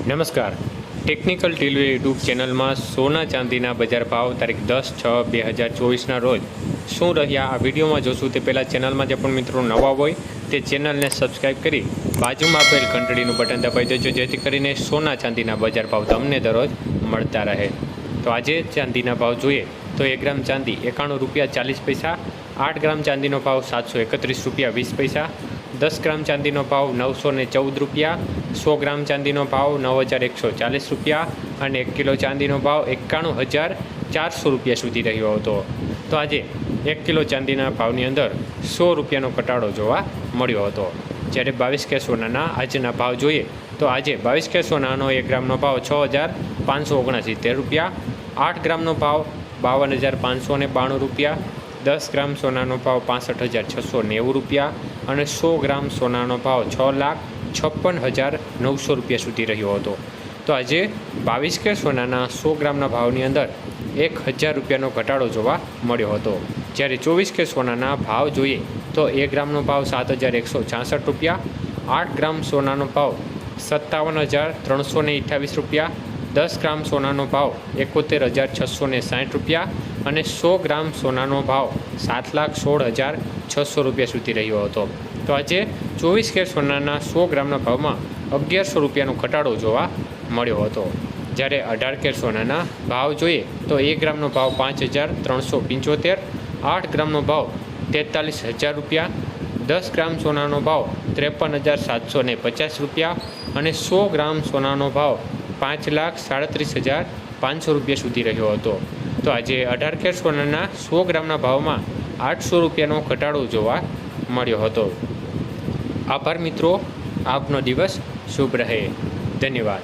નમસ્કાર, technical TV YouTube ચેનલમાં સોના ચાંદીના બજાર ભાવ તારીખ 10/6/2024ના રોજ શું રહ્યા આ વિડીયોમાં જોશું. તે પહેલાં ચેનલમાં જે પણ મિત્રો નવા હોય તે ચેનલને સબસ્ક્રાઈબ કરી બાજુમાં આપેલ ઘંટડીનું બટન દબાવી દેજો, જેથી કરીને સોના ચાંદીના બજાર ભાવ તમને દરરોજ મળતા રહે. તો આજે ચાંદીના ભાવ જોઈએ તો 1 ગ્રામ ચાંદી 91 રૂપિયા 40 પૈસા, 8 ગ્રામ ચાંદીનો ભાવ 731 રૂપિયા 20 પૈસા, 10 ગ્રામ ચાંદીનો ભાવ 914 રૂપિયા, 100 ગ્રામ ચાંદીનો ભાવ 9140 રૂપિયા અને 1 કિલો ચાંદીનો ભાવ 91,400 રૂપિયા સુધી રહ્યો હતો. તો આજે 1 કિલો ચાંદીના ભાવની અંદર 100 રૂપિયાનો ઘટાડો જોવા મળ્યો હતો. જ્યારે 22 કે સોનાના આજના ભાવ જોઈએ તો આજે 22 કે સોનાનો 1 ગ્રામનો ભાવ 6,569 રૂપિયા, 8 ગ્રામનો ભાવ 52,592 રૂપિયા, 10 ગ્રામ સોનાનો ભાવ 65,690 રૂપિયા અને 100 ગ્રામ સોનાનો ભાવ 6,56,900 રૂપિયા સુધી રહ્યો હતો. તો આજે 22 કે સોનાના 100 ગ્રામના ભાવની અંદર 1,000 રૂપિયાનો ઘટાડો જોવા મળ્યો હતો. જ્યારે 24 કે સોનાના ભાવ જોઈએ તો 1 ગ્રામનો ભાવ 7,166 રૂપિયા, 8 ગ્રામ સોનાનો ભાવ 57,328 રૂપિયા, 10 ગ્રામ સોનાનો ભાવ 71,660 રૂપિયા અને 100 ગ્રામ સોનાનો ભાવ 7,16,600 રૂપિયા સુધી રહ્યો હતો. તો આજે 24 કે સોનાના 100 ગ્રામના ભાવમાં 1,100 રૂપિયાનો ઘટાડો જોવા મળ્યો હતો. જ્યારે 18 કે સોનાના ભાવ જોઈએ તો 1 ગ્રામનો ભાવ 5,375, 8 ગ્રામનો ભાવ 43,000 રૂપિયા, 10 ગ્રામ સોનાનો ભાવ 53,750 રૂપિયા અને 100 ગ્રામ સોનાનો ભાવ 5,37,500 રૂપિયા સુધી રહ્યો હતો. તો આજે 18 કે સોનાના 100 ગ્રામના ભાવમાં 800 રૂપિયાનો ઘટાડો જોવા મળ્યો હતો. આભાર મિત્રો, આપનો દિવસ શુભ રહે. ધન્યવાદ.